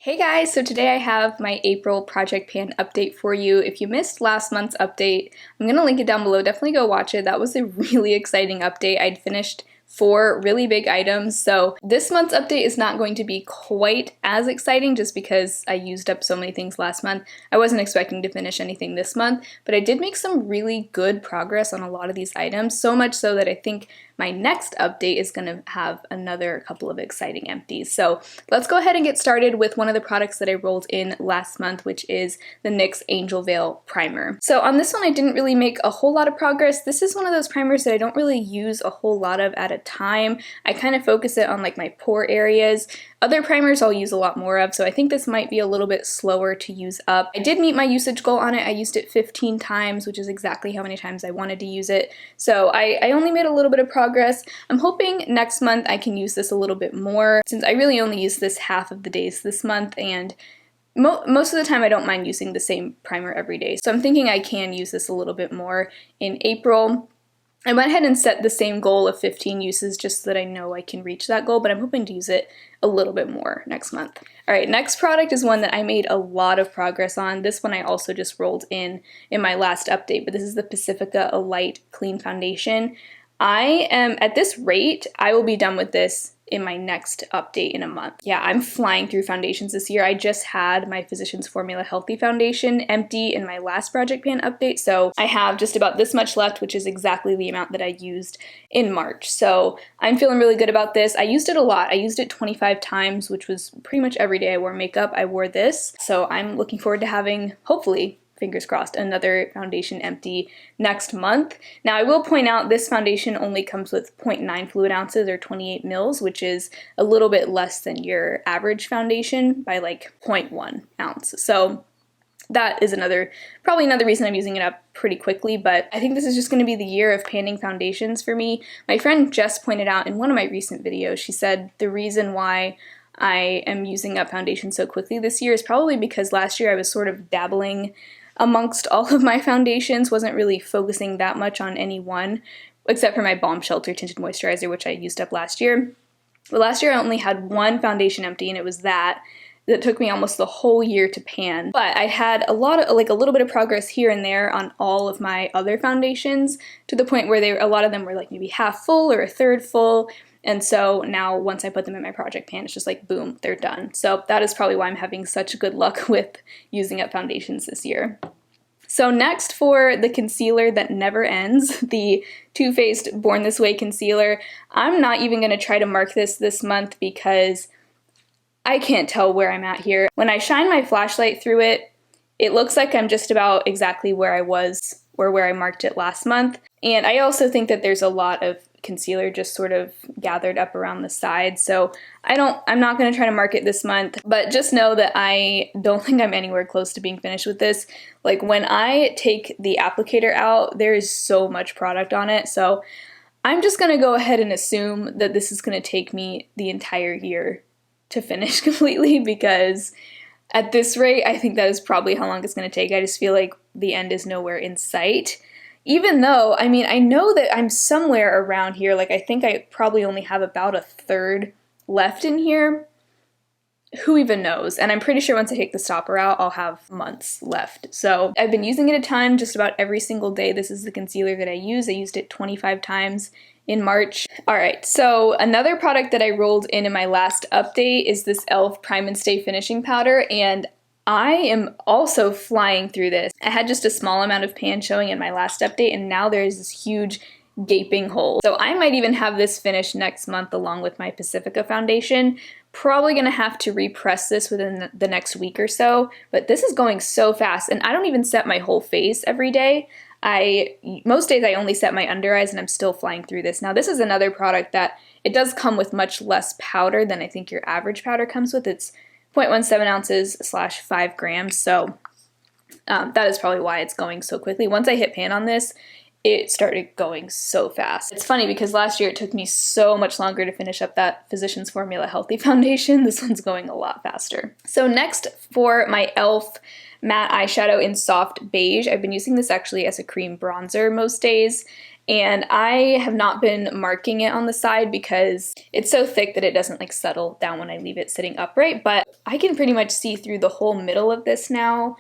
Hey guys, so today I have my April project pan update for you. If you missed last month's update, I'm going to link it down below. Definitely go watch it. That was a really exciting update. I'd finished 4 really big items, so this month's update is not going to be quite as exciting just because I used up so many things last month. I wasn't expecting to finish anything this month, but I did make some really good progress on a lot of these items, so much so that I think my next update is going to have another couple of exciting empties. So let's go ahead and get started with one of the products that I rolled in last month, which is the NYX Angel Veil Primer. So on this one, I didn't really make a whole lot of progress. This is one of those primers that I don't really use a whole lot of at a time. I kind of focus it on like my pore areas. Other primers I'll use a lot more of, so I think this might be a little bit slower to use up. I did meet my usage goal on it. I used it 15 times, which is exactly how many times I wanted to use it. So I only made a little bit of progress. I'm hoping next month I can use this a little bit more, since I really only use this half of the days this month, and most of the time I don't mind using the same primer every day. So I'm thinking I can use this a little bit more in April. I went ahead and set the same goal of 15 uses just so that I know I can reach that goal, but I'm hoping to use it a little bit more next month. Alright, next product is one that I made a lot of progress on. This one I also just rolled in my last update, but this is the Pacifica A Light Clean Foundation. I am, at this rate, I will be done with this in my next update in a month. Yeah, I'm flying through foundations this year. I just had my Physicians Formula Healthy Foundation empty in my last project pan update, so I have just about this much left, which is exactly the amount that I used in March. So I'm feeling really good about this. I used it a lot. I used it 25 times, which was pretty much every day I wore makeup, I wore this. So I'm looking forward to having, hopefully, fingers crossed, another foundation empty next month. Now I will point out this foundation only comes with 0.9 fluid ounces or 28 mils, which is a little bit less than your average foundation by like 0.1 ounce. So that is probably another reason I'm using it up pretty quickly, but I think this is just going to be the year of panning foundations for me. My friend Jess pointed out in one of my recent videos, she said the reason why I am using up foundation so quickly this year is probably because last year I was sort of dabbling amongst all of my foundations, wasn't really focusing that much on any one, except for my Balm Shelter Tinted Moisturizer, which I used up last year. But last year I only had one foundation empty, and it was that took me almost the whole year to pan. But I had a little bit of progress here and there on all of my other foundations, to the point where a lot of them were like maybe half full or a third full. And so now once I put them in my project pan, it's just like, boom, they're done. So that is probably why I'm having such good luck with using up foundations this year. So next, for the concealer that never ends, the Too Faced Born This Way concealer, I'm not even going to try to mark this month because I can't tell where I'm at here. When I shine my flashlight through it, it looks like I'm just about exactly where I was or where I marked it last month. And I also think that there's a lot of concealer just sort of gathered up around the side, so I'm not going to try to mark it this month, but just know that I don't think I'm anywhere close to being finished with this. Like, when I take the applicator out, there is so much product on it, so I'm just going to go ahead and assume that this is going to take me the entire year to finish completely, because at this rate, I think that is probably how long it's going to take. I just feel like the end is nowhere in sight. Even though, I mean, I know that I'm somewhere around here, like I think I probably only have about a third left in here. Who even knows? And I'm pretty sure once I take the stopper out, I'll have months left. So I've been using it a ton, just about every single day. This is the concealer that I use. I used it 25 times in March. Alright, so another product that I rolled in my last update is this e.l.f. Prime and Stay Finishing Powder, and I am also flying through this. I had just a small amount of pan showing in my last update, and now there's this huge gaping hole. So I might even have this finished next month along with my Pacifica foundation. Probably gonna have to repress this within the next week or so, but this is going so fast, and I don't even set my whole face every day. Most days I only set my under eyes, and I'm still flying through this. Now this is another product that it does come with much less powder than I think your average powder comes with. It's 0.17 ounces / 5 grams, so that is probably why it's going so quickly. Once I hit pan on this, it started going so fast. It's funny because last year it took me so much longer to finish up that Physicians Formula Healthy Foundation. This one's going a lot faster. So next, for my e.l.f. matte eyeshadow in soft beige, I've been using this actually as a cream bronzer most days, and I have not been marking it on the side because it's so thick that it doesn't like settle down when I leave it sitting upright, but I can pretty much see through the whole middle of this now.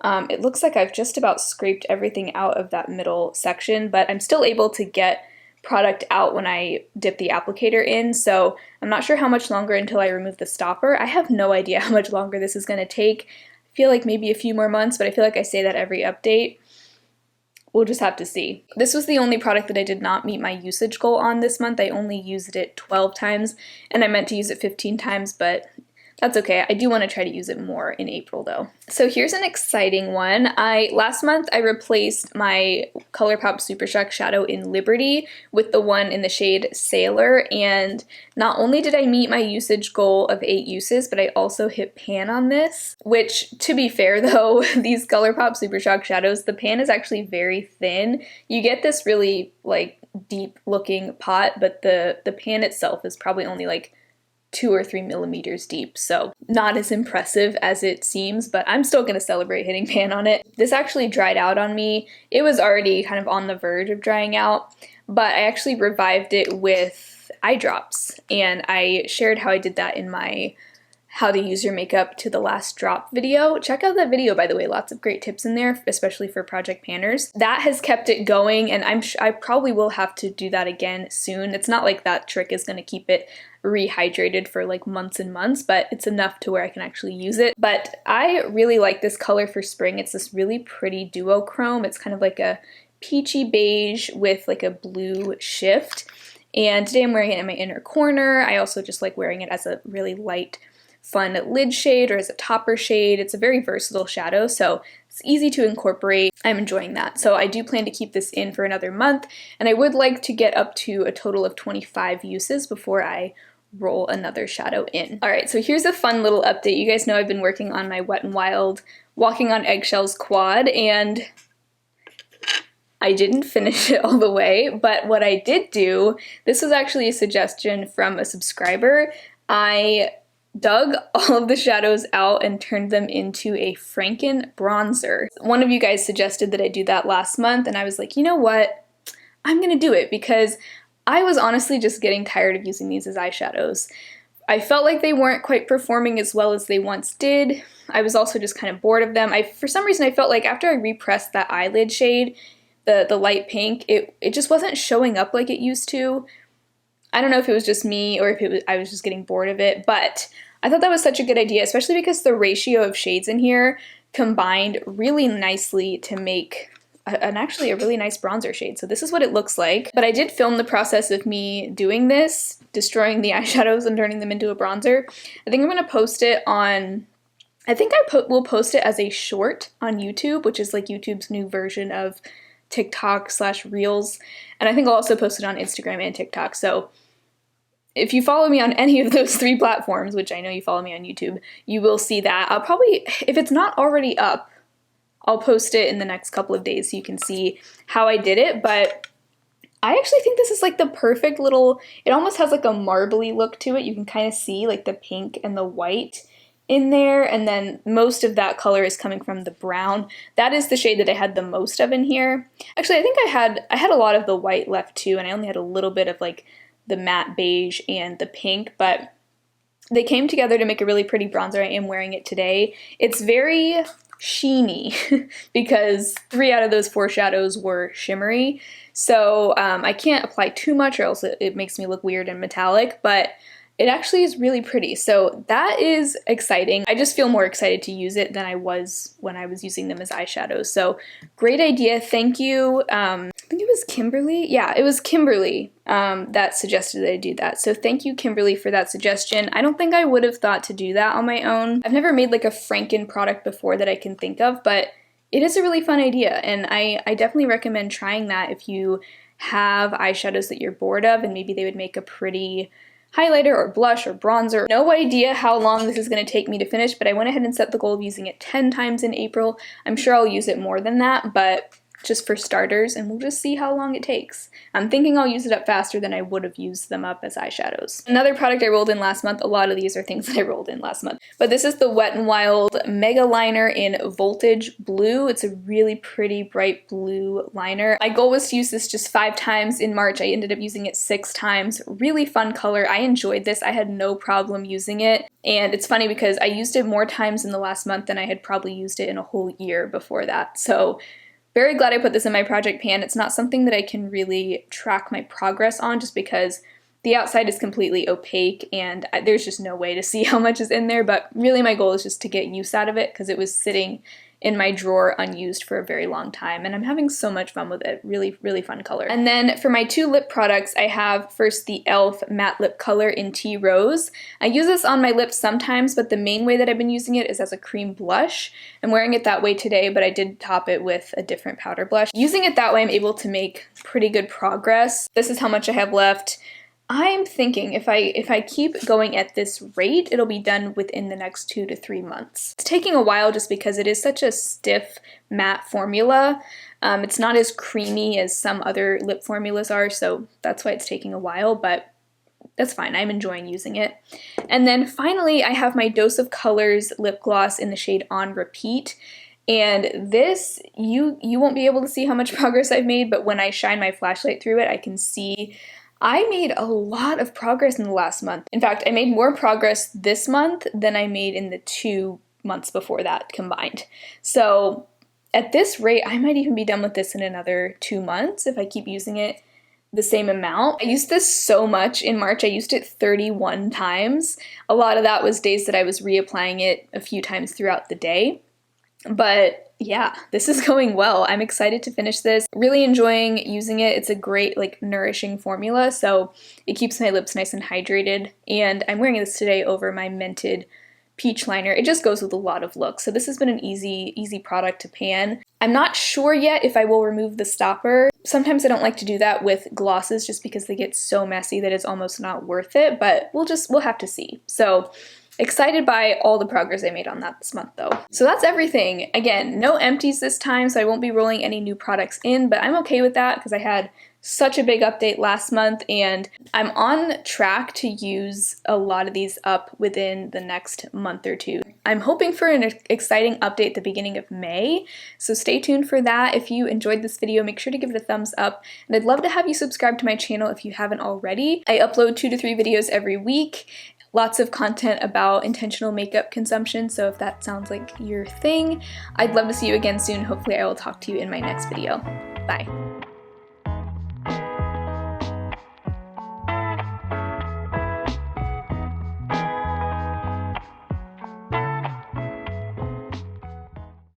It looks like I've just about scraped everything out of that middle section, but I'm still able to get product out when I dip the applicator in, so I'm not sure how much longer until I remove the stopper. I have no idea how much longer this is going to take. I feel like maybe a few more months, but I feel like I say that every update. We'll just have to see. This was the only product that I did not meet my usage goal on this month. I only used it 12 times, and I meant to use it 15 times, but that's okay. I do want to try to use it more in April though. So here's an exciting one. Last month I replaced my ColourPop Super Shock shadow in Liberty with the one in the shade Sailor, and not only did I meet my usage goal of 8 uses, but I also hit pan on this, which, to be fair though, these ColourPop Super Shock shadows, the pan is actually very thin. You get this really like deep looking pot, but the pan itself is probably only like 2 or 3 millimeters deep, so not as impressive as it seems, but I'm still gonna celebrate hitting pan on it. This actually dried out on me. It was already kind of on the verge of drying out, but I actually revived it with eye drops, and I shared how I did that in my how to use your makeup to the last drop video. Check out that video, by the way, lots of great tips in there, especially for project panners. That has kept it going, and I probably will have to do that again soon. It's not like that trick is gonna keep it rehydrated for like months and months, but it's enough to where I can actually use it. But I really like this color for spring. It's this really pretty duochrome. It's kind of like a peachy beige with like a blue shift. And today I'm wearing it in my inner corner. I also just like wearing it as a really light, fun lid shade or as a topper shade. It's a very versatile shadow, so it's easy to incorporate. I'm enjoying that. So I do plan to keep this in for another month, and I would like to get up to a total of 25 uses before I roll another shadow in. Alright, so here's a fun little update. You guys know I've been working on my Wet n Wild Walking on Eggshells quad, and I didn't finish it all the way, but what I did do, this was actually a suggestion from a subscriber. I dug all of the shadows out and turned them into a Franken Bronzer. One of you guys suggested that I do that last month, and I was like, you know what? I'm gonna do it because I was honestly just getting tired of using these as eyeshadows. I felt like they weren't quite performing as well as they once did. I was also just kind of bored of them. For some reason I felt like after I repressed that eyelid shade, the light pink, it just wasn't showing up like it used to. I don't know if it was just me or if I was just getting bored of it, but I thought that was such a good idea, especially because the ratio of shades in here combined really nicely to make actually a really nice bronzer shade. So this is what it looks like. But I did film the process of me doing this, destroying the eyeshadows and turning them into a bronzer. I think I'm going to post it on, I think will post it as a short on YouTube, which is like YouTube's new version of TikTok/Reels. And I think I'll also post it on Instagram and TikTok. So if you follow me on any of those 3 platforms, which I know you follow me on YouTube, you will see that. I'll probably, if it's not already up, I'll post it in the next couple of days so you can see how I did it, but I actually think this is like the perfect little, it almost has like a marbly look to it. You can kind of see like the pink and the white in there, and then most of that color is coming from the brown. That is the shade that I had the most of in here. Actually, I think I had a lot of the white left too, and I only had a little bit of like the matte beige and the pink, but they came together to make a really pretty bronzer. I am wearing it today. It's very sheeny because 3 out of those 4 shadows were shimmery, so I can't apply too much or else it makes me look weird and metallic, but it actually is really pretty, so that is exciting. I just feel more excited to use it than I was when I was using them as eyeshadows, so great idea, thank you. I think it was Kimberly? Yeah, it was Kimberly that suggested that I do that, so thank you, Kimberly, for that suggestion. I don't think I would have thought to do that on my own. I've never made like a Franken product before that I can think of, but it is a really fun idea, and I definitely recommend trying that if you have eyeshadows that you're bored of and maybe they would make a pretty highlighter or blush or bronzer. No idea how long this is going to take me to finish, but I went ahead and set the goal of using it 10 times in April. I'm sure I'll use it more than that, but just for starters, and we'll just see how long it takes. I'm thinking I'll use it up faster than I would have used them up as eyeshadows. Another product I rolled in last month, a lot of these are things that I rolled in last month, but this is the Wet n Wild Megaliner in Voltage Blue. It's a really pretty bright blue liner. My goal was to use this just 5 times in March. I ended up using it 6 times. Really fun color. I enjoyed this. I had no problem using it. And it's funny because I used it more times in the last month than I had probably used it in a whole year before that. So very glad I put this in my project pan. It's not something that I can really track my progress on just because the outside is completely opaque and there's just no way to see how much is in there, but really my goal is just to get use out of it because it was sitting in my drawer unused for a very long time, and I'm having so much fun with it. Really, really fun color. And then for my 2 lip products, I have first the e.l.f. matte lip color in Tea Rose. I use this on my lips sometimes, but the main way that I've been using it is as a cream blush. I'm wearing it that way today, but I did top it with a different powder blush. Using it that way, I'm able to make pretty good progress. This is how much I have left. I'm thinking if I keep going at this rate, it'll be done within the next 2 to 3 months. It's taking a while just because it is such a stiff matte formula. It's not as creamy as some other lip formulas are, so that's why it's taking a while, but that's fine. I'm enjoying using it. And then finally, I have my Dose of Colors lip gloss in the shade On Repeat. And this, you won't be able to see how much progress I've made, but when I shine my flashlight through it, I can see I made a lot of progress in the last month. In fact, I made more progress this month than I made in the 2 months before that combined. So at this rate, I might even be done with this in another 2 months if I keep using it the same amount. I used this so much in March. I used it 31 times. A lot of that was days that I was reapplying it a few times throughout the day. But yeah, this is going well. I'm excited to finish this. Really enjoying using it. It's a great, like, nourishing formula, so it keeps my lips nice and hydrated. And I'm wearing this today over my Mented Peach liner. It just goes with a lot of looks. So this has been an easy product to pan. I'm not sure yet if I will remove the stopper. Sometimes I don't like to do that with glosses just because they get so messy that it's almost not worth it, but we'll have to see. So excited by all the progress I made on that this month though. So that's everything. Again, no empties this time, so I won't be rolling any new products in, but I'm okay with that because I had such a big update last month and I'm on track to use a lot of these up within the next month or 2. I'm hoping for an exciting update at the beginning of May, so stay tuned for that. If you enjoyed this video, make sure to give it a thumbs up, and I'd love to have you subscribe to my channel if you haven't already. I upload 2 to 3 videos every week. Lots of content about intentional makeup consumption, so if that sounds like your thing, I'd love to see you again soon. Hopefully I will talk to you in my next video. Bye.